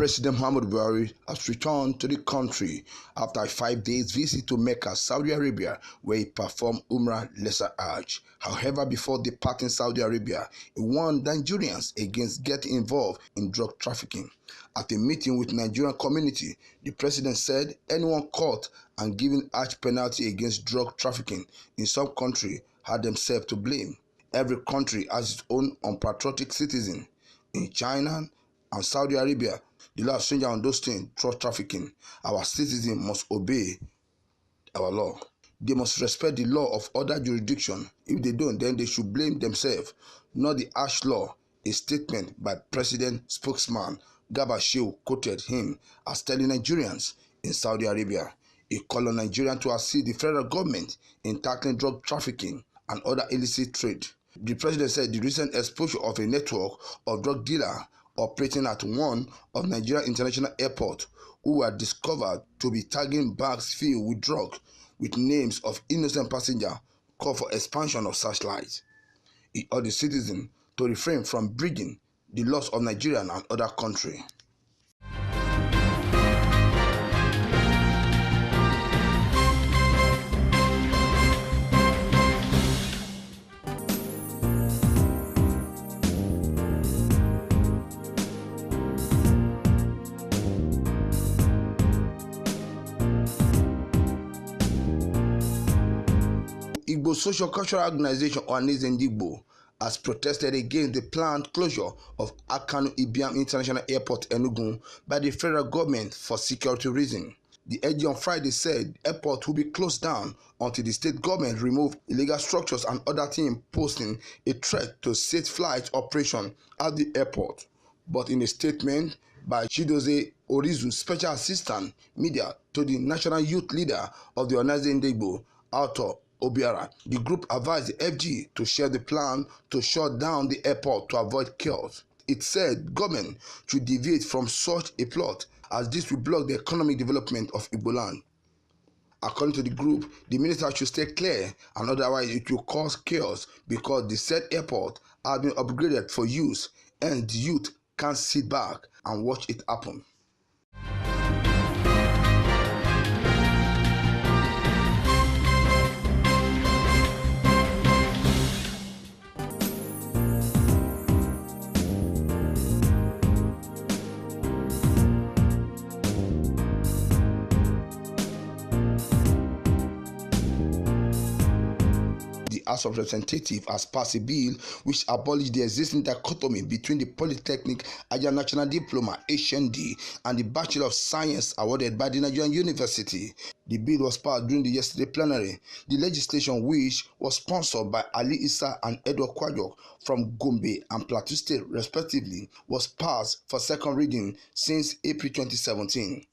President Muhammadu Buhari has returned to the country after a 5-day visit to Mecca, Saudi Arabia, where he performed Umrah Lesser Hajj. However, before departing Saudi Arabia, he warned Nigerians against getting involved in drug trafficking. At a meeting with the Nigerian community, the president said anyone caught and given Hajj penalty against drug trafficking in some country had themselves to blame. Every country has its own unpatriotic citizen. In China and Saudi Arabia, the law is stringent on those things, drug trafficking. Our citizens must obey our law. They must respect the law of other jurisdictions. If they don't, then they should blame themselves, not the harsh law. A statement by President spokesman Garba Shehu quoted him as telling Nigerians in Saudi Arabia. He called on Nigerians to assist the federal government in tackling drug trafficking and other illicit trade. The president said the recent exposure of a network of drug dealers operating at one of Nigeria's international airports who were discovered to be tagging bags filled with drugs with names of innocent passengers called for expansion of such lies. He urged the citizens to refrain from breaching the laws of Nigeria and other countries. Igbo Social Cultural Organization Igbo has protested against the planned closure of Akanu Ibiam International Airport Enugu by the federal government for security reasons. The AG on Friday said the airport will be closed down until the state government remove illegal structures and other things posing a threat to safe flight operation at the airport. But in a statement by Chidozie Orizu, Special Assistant Media to the National Youth Leader of the Igbo, Author Obiara, the group advised the FG to share the plan to shut down the airport to avoid chaos. It said government should deviate from such a plot as this will block the economic development of Igbo land. According to the group, the minister should stay clear and otherwise it will cause chaos because the said airport has been upgraded for use and the youth can't sit back and watch it happen. The House of Representatives has passed a bill which abolished the existing dichotomy between the Polytechnic Higher National Diploma (HND) and the Bachelor of Science awarded by the Nigerian University. The bill was passed during the yesterday plenary. The legislation, which was sponsored by Ali Issa and Edward Kwajok from Gombe and Plateau State respectively, was passed for second reading since April 2017.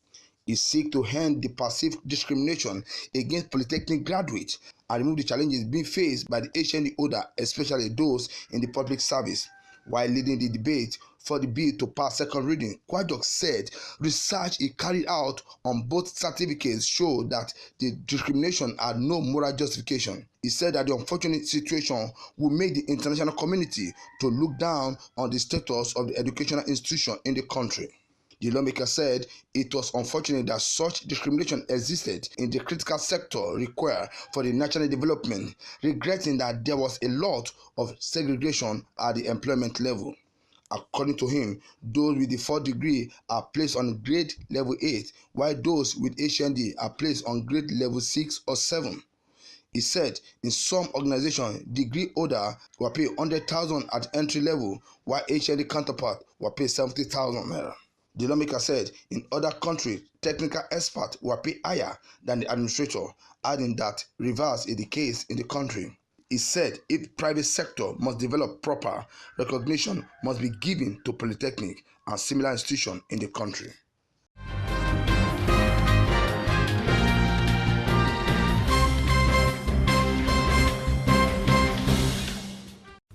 It seeks to end the passive discrimination against polytechnic graduates and remove the challenges being faced by the HND holder, especially those in the public service. While leading the debate for the bill to pass second reading, Kwajok said research he carried out on both certificates showed that the discrimination had no moral justification. He said that the unfortunate situation will make the international community to look down on the status of the educational institution in the country. The lawmaker said it was unfortunate that such discrimination existed in the critical sector required for the national development, regretting that there was a lot of segregation at the employment level. According to him, those with the 4th degree are placed on grade level 8, while those with HND are placed on grade level 6 or 7. He said in some organizations, degree holders were paid 100,000 at entry level, while HND counterparts were paid 70,000 naira. The lawmaker said in other countries, technical experts were paid higher than the administrator, adding that reverse is the case in the country. He said if private sector must develop proper recognition must be given to polytechnic and similar institutions in the country.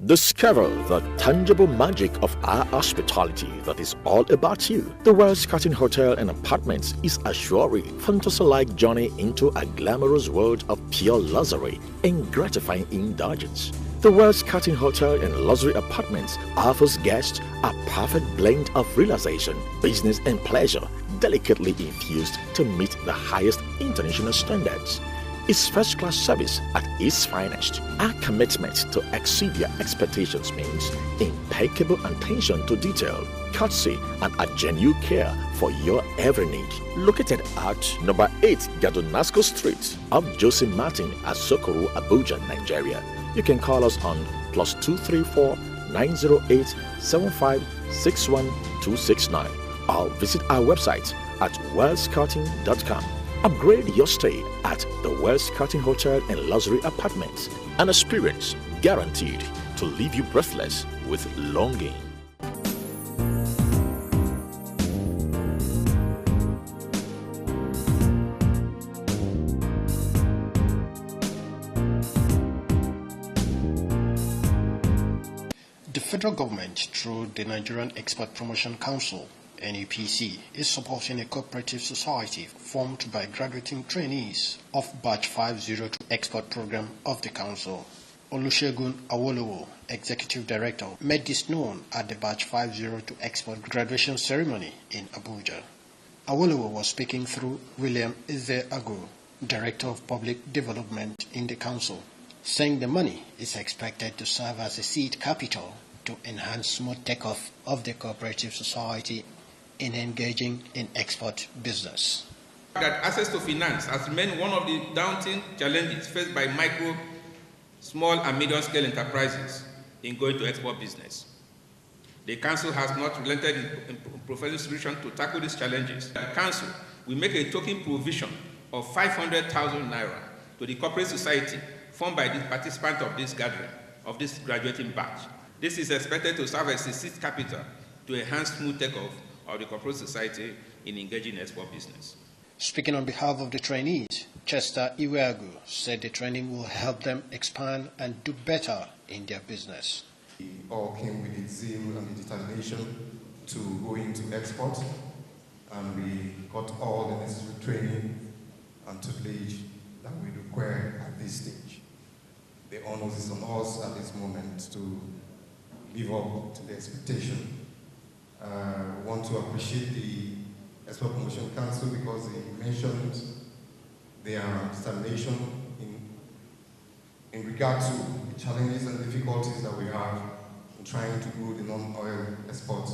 Discover the tangible magic of our hospitality that is all about you. The Ritz-Carlton Hotel and Apartments is a surely fantasy-like journey into a glamorous world of pure luxury and gratifying indulgence. The Wells Cutting Hotel and Luxury Apartments offers guests a perfect blend of relaxation, business, and pleasure, delicately infused to meet the highest international standards. Its first-class service at its finest. Our commitment to exceed your expectations means impeccable attention to detail, courtesy, and a genuine care for your every need. Located at number 8 Gadonasco Street off Jose Martin at Sokoru, Abuja, Nigeria. You can call us on +234 908 7561 269 or visit our website at wellscutting.com. Upgrade your stay at the Wells Cutting Hotel and Luxury Apartments, an experience guaranteed to leave you breathless with longing. The federal government, through the Nigerian Export Promotion Council, NEPC, is supporting a cooperative society formed by graduating trainees of Batch 502 Export Program of the Council. Olusegun Awolowo, Executive Director, made this known at the Batch 502 Export graduation ceremony in Abuja. Awolowo was speaking through William Eze-Agu, Director of Public Development in the Council, saying the money is expected to serve as a seed capital to enhance smooth takeoff of the cooperative society in engaging in export business. That access to finance has remained one of the daunting challenges faced by micro, small and medium-scale enterprises in going to export business. The Council has not relented in providing solutions to tackle these challenges. The Council will make a token provision of 500,000 naira to the corporate society formed by the participants of this gathering, of this graduating batch. This is expected to serve as a seed capital to enhance smooth takeoff of the corporate society in engaging in export business. Speaking on behalf of the trainees, Chester Iweagu said the training will help them expand and do better in their business. We all came with the zeal and the determination to go into export, and we got all the necessary training and tutelage that we require at this stage. The onus is on us at this moment to live up to the expectation. I want to appreciate the Export Promotion Council because they mentioned their determination in regard to the challenges and difficulties that we have in trying to grow the non-oil exports.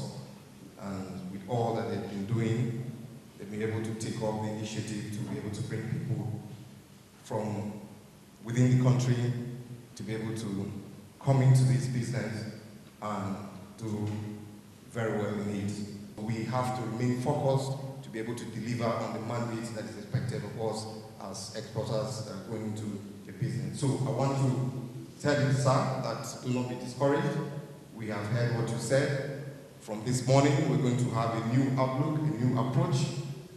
And with all that they've been doing, they've been able to take up the initiative to be able to bring people from within the country to be able to come into this business and do very well in it. We have to remain focused to be able to deliver on the mandate that is expected of us as exporters going into the business. So I want to tell you, sir, that do not be discouraged. We have heard what you said. From this morning, we're going to have a new outlook, a new approach,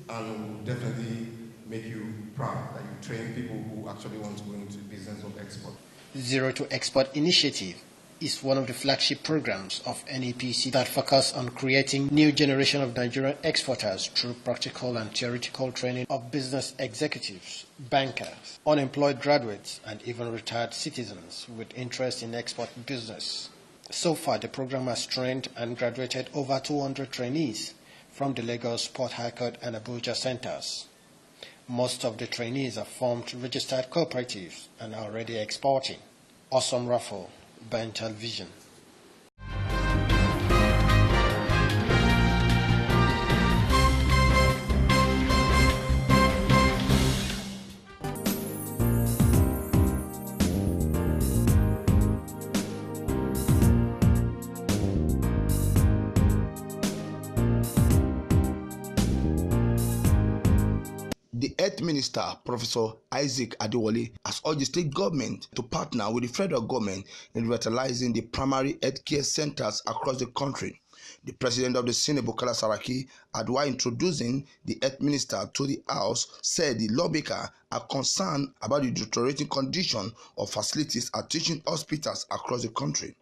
and we'll definitely make you proud that you train people who actually want to go into the business of export. Zero to Export Initiative is one of the flagship programs of NEPC that focus on creating new generation of Nigerian exporters through practical and theoretical training of business executives, bankers, unemployed graduates, and even retired citizens with interest in export business. So far, the program has trained and graduated over 200 trainees from the Lagos, Port Harcourt, and Abuja centers. Most of the trainees have formed registered cooperatives and are already exporting. Awesome Raffle, Bental Vision. The Health Minister, Professor Isaac Adewale, has urged the state government to partner with the federal government in revitalizing the primary health care centers across the country. The President of the Senate, Bukola Saraki, while introducing the Health Minister to the House, said the lawmakers are concerned about the deteriorating condition of facilities at teaching hospitals across the country.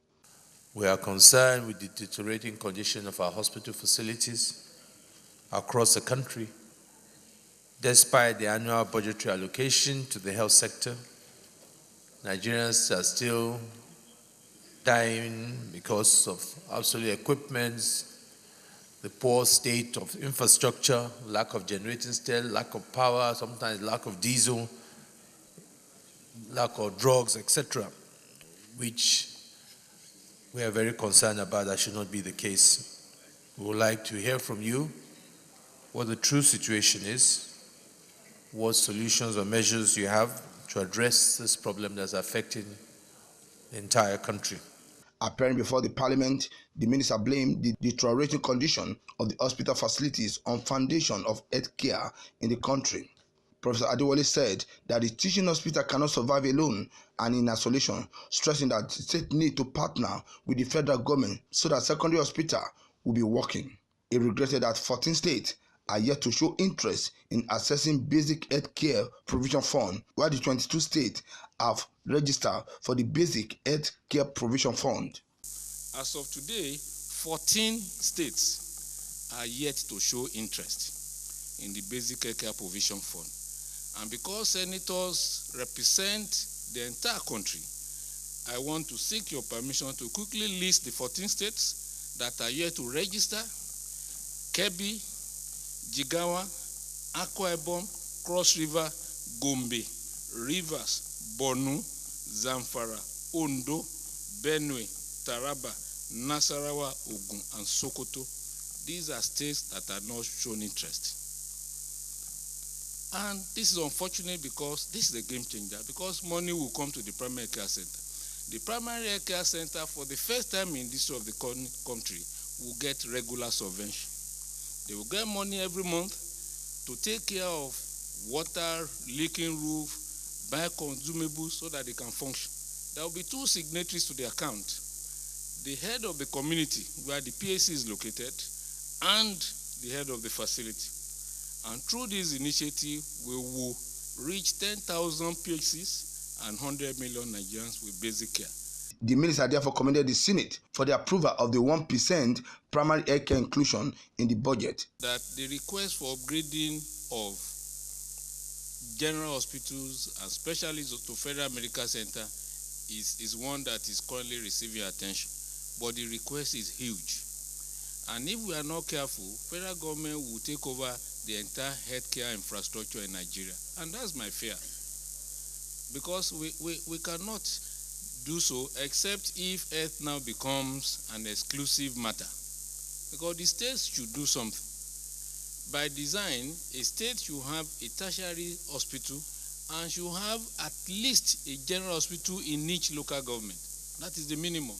We are concerned with the deteriorating condition of our hospital facilities across the country. Despite the annual budgetary allocation to the health sector, Nigerians are still dying because of obsolete equipment, the poor state of infrastructure, lack of generating steel, lack of power, sometimes lack of diesel, lack of drugs, etc., which we are very concerned about. That should not be the case. We would like to hear from you what the true situation is, what solutions or measures you have to address this problem that's affecting the entire country. Appearing before the parliament, the minister blamed the deteriorating condition of the hospital facilities on foundation of health care in the country. Professor Adewale said that the teaching hospital cannot survive alone and in isolation, stressing that the state need to partner with the federal government so that secondary hospital will be working. He regretted that 14 states are yet to show interest in accessing basic health care provision fund, while the 22 states have registered for the basic health care provision fund. As of today, 14 states are yet to show interest in the basic health care provision fund. And because senators represent the entire country, I want to seek your permission to quickly list the 14 states that are yet to register: Kebbi, Jigawa, Akwa Ibom, Cross River, Gombe, Rivers, Borno, Zamfara, Ondo, Benue, Taraba, Nasarawa, Ogun, and Sokoto. These are states that are not shown interest. And this is unfortunate because this is a game changer, because money will come to the primary care center. The primary care center, for the first time in the history of the country, will get regular subvention. They will get money every month to take care of water, leaking roof, buy consumables so that they can function. There will be two signatories to the account: the head of the community where the PAC is located and the head of the facility. And through this initiative, we will reach 10,000 PHCs and 100 million Nigerians with basic care. The minister therefore commended the Senate for the approval of the 1% primary health care inclusion in the budget. That the request for upgrading of general hospitals and specialists to Federal Medical Center is one that is currently receiving attention. But the request is huge. And if we are not careful, federal government will take over the entire healthcare infrastructure in Nigeria. And that's my fear. Because we cannot do so except if health now becomes an exclusive matter. Because the states should do something. By design, a state should have a tertiary hospital and should have at least a general hospital in each local government. That is the minimum.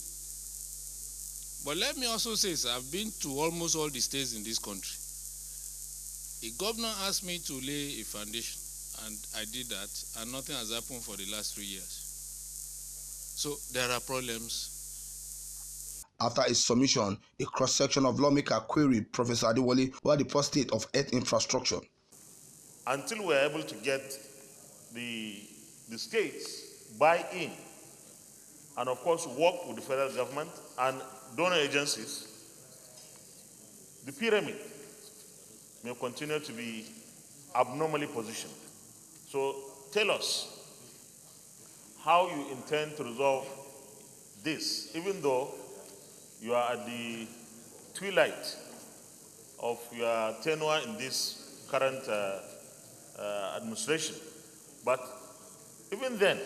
But let me also say, sir, I've been to almost all the states in this country. A governor asked me to lay a foundation, and I did that, and nothing has happened for the last 3 years. So there are problems. After his submission, a cross-section of lawmakers queried Professor Adewale about the poor state of health infrastructure. Until we're able to get the states buy in, and of course work with the federal government and donor agencies, the pyramid may continue to be abnormally positioned. So tell us how you intend to resolve this, even though you are at the twilight of your tenure in this current administration. But even then,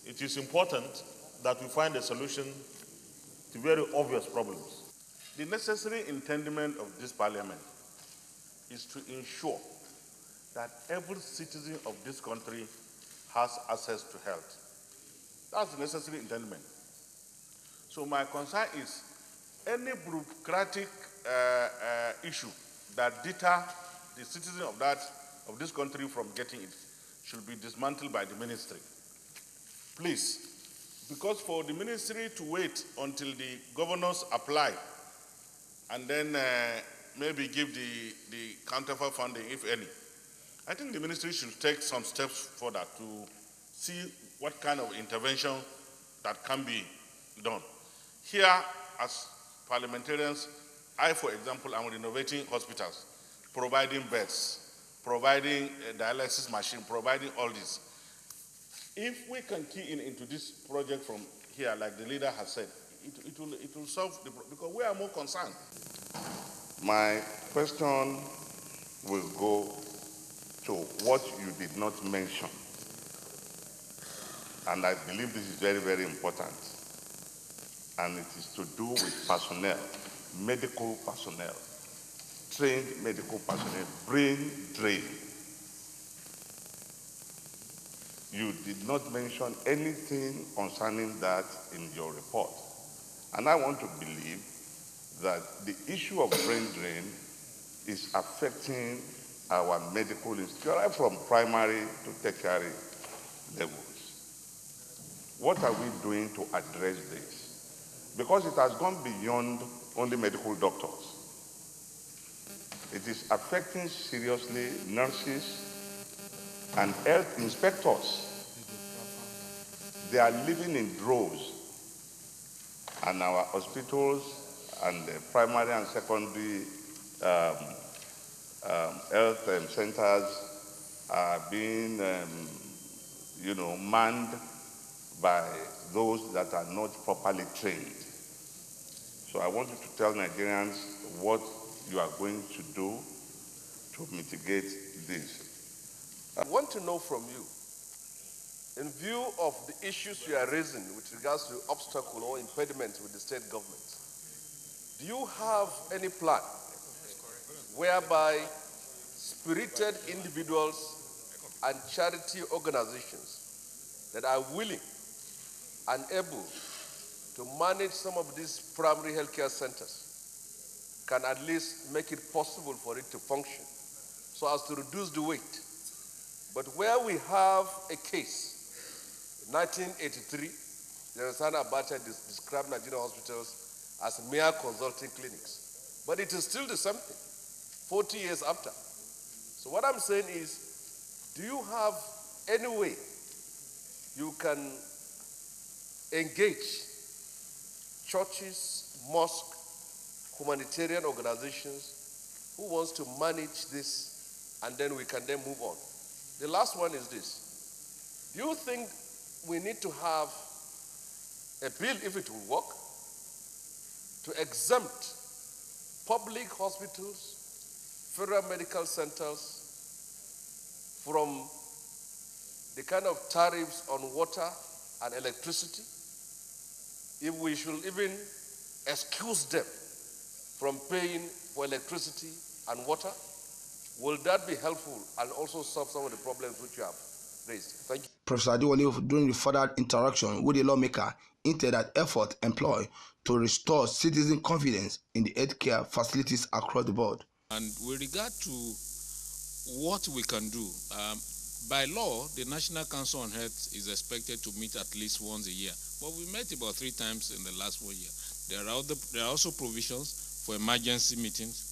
it is important that we find a solution to very obvious problems. The necessary intendment of this parliament is to ensure that every citizen of this country has access to health. That's the necessary intendment. So my concern is any bureaucratic issue that deter the citizen of this country from getting it should be dismantled by the ministry. Please, because for the ministry to wait until the governors apply and then maybe give the counterfeit funding, if any, I think the ministry should take some steps further to see what kind of intervention that can be done. Here, as parliamentarians, I, for example, am renovating hospitals, providing beds, providing a dialysis machine, providing all this. If we can key into this project from here, like the leader has said, it will solve the problem because we are more concerned. My question will go to what you did not mention. And I believe this is very, very important. And it is to do with personnel, medical personnel, trained medical personnel, brain drain. You did not mention anything concerning that in your report. And I want to believe that the issue of brain drain is affecting our medical institutions, right from primary to tertiary levels. What are we doing to address this? Because it has gone beyond only medical doctors. It is affecting seriously nurses and health inspectors. They are living in droves, and our hospitals and the primary and secondary health centers are being, manned by those that are not properly trained. So I want you to tell Nigerians what you are going to do to mitigate this. I want to know from you, in view of the issues you are raising with regards to obstacle or impediments with the state government, do you have any plan whereby spirited individuals and charity organizations that are willing and able to manage some of these primary healthcare centers can at least make it possible for it to function so as to reduce the weight? But where we have a case, 1983, General Abacha described Nigerian hospitals as mere consulting clinics. But it is still the same thing, 40 years after. So what I'm saying is, do you have any way you can engage churches, mosques, humanitarian organizations who wants to manage this, and then we can then move on? The last one is this. Do you think we need to have a bill, if it will work, to exempt public hospitals, federal medical centers from the kind of tariffs on water and electricity? If we should even excuse them from paying for electricity and water, will that be helpful and also solve some of the problems which you have raised? Thank you. Professor Adewale, during the further interaction with the lawmaker, hinted at effort employed to restore citizen confidence in the healthcare facilities across the board. And with regard to what we can do, by law, the National Council on Health is expected to meet at least once a year. But we met about 3 times in the last 1 year. There are also provisions for emergency meetings.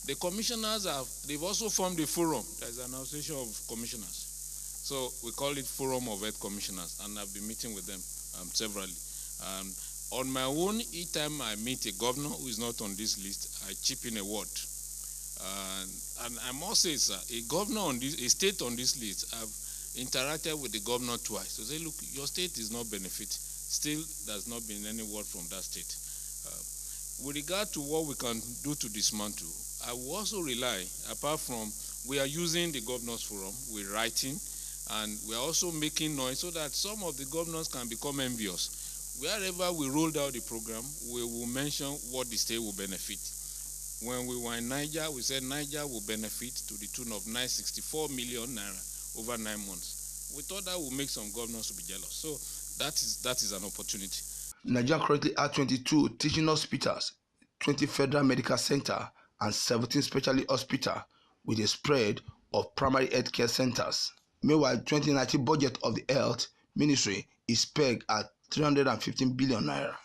The commissioners they've also formed a forum. There's an association of commissioners. So we call it Forum of Health Commissioners, and I've been meeting with them severally. On my own, each time I meet a governor who is not on this list, I chip in a word. And I must say, sir, a state on this list, I've interacted with the governor twice to say, look, your state is not benefit. Still, there's not been any word from that state. With regard to what we can do to dismantle, I will also rely, apart from, we are using the governors forum, we're writing, and we're also making noise so that some of the governors can become envious. Wherever we rolled out the program, we will mention what the state will benefit. When we were in Niger, we said Niger will benefit to the tune of 964 million naira over 9 months. We thought that would make some governors to be jealous. So that is an opportunity. Nigeria currently has 22 teaching hospitals, 20 federal medical centers, and 17 specialty hospitals with a spread of primary health care centers. Meanwhile, 2019 budget of the Health Ministry is pegged at 315 billion naira.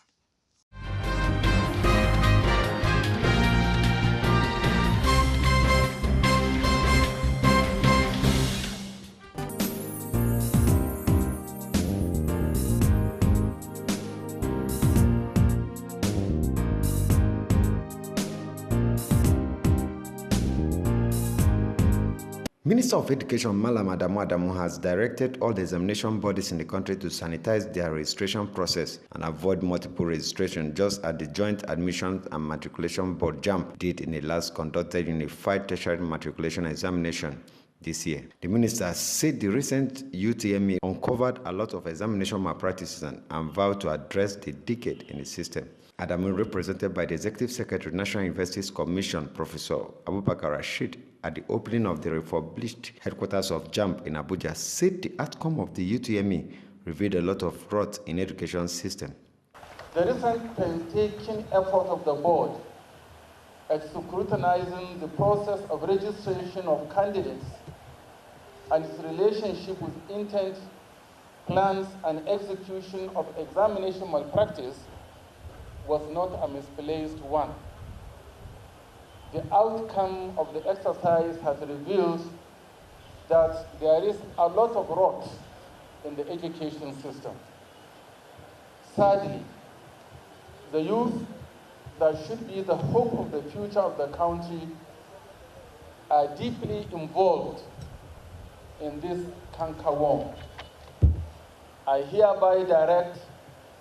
Minister of Education Malam Adamu has directed all the examination bodies in the country to sanitize their registration process and avoid multiple registration, just as the Joint Admissions and Matriculation Board (JAMB) did in the last conducted unified tertiary matriculation examination this year. The minister said the recent UTME uncovered a lot of examination malpractices and vowed to address the decade in the system. Adamu, represented by the Executive Secretary, National Universities Commission, Professor Abubakar Rashid, at the opening of the republished headquarters of JAMB in Abuja, said the outcome of the UTME revealed a lot of rot in the education system. The recent painstaking effort of the board at scrutinizing the process of registration of candidates and its relationship with intent, plans, and execution of examination malpractice was not a misplaced one. The outcome of the exercise has revealed that there is a lot of rot in the education system. Sadly, the youth that should be the hope of the future of the country are deeply involved in this cankerworm. I hereby direct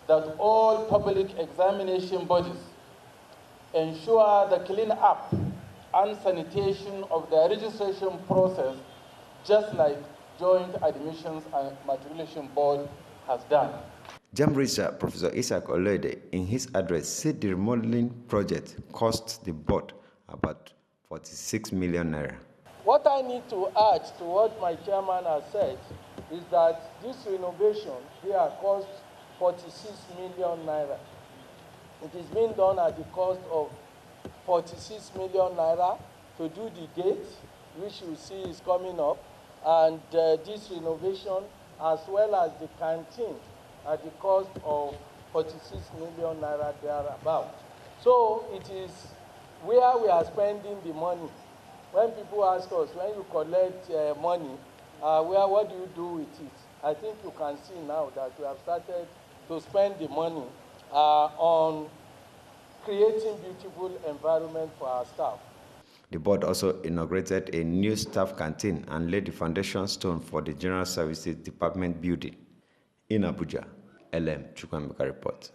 that all public examination bodies ensure the clean-up and sanitation of the registration process, just like Joint Admissions and Matriculation Board has done. JAMB Registrar Professor Isaac Olede, in his address, said the remodeling project cost the board about 46 million naira. What I need to add to what my chairman has said is that this renovation here cost 46 million naira. It is being done at the cost of 46 million naira to do the gate, which you see is coming up, and this renovation, as well as the canteen, at the cost of 46 million naira thereabout. So it is where we are spending the money. When people ask us, when you collect money, what do you do with it? I think you can see now that we have started to spend the money on creating beautiful environment for our staff. The board also inaugurated a new staff canteen and laid the foundation stone for the General Services Department building. In Abuja, LM Chukwemeka report.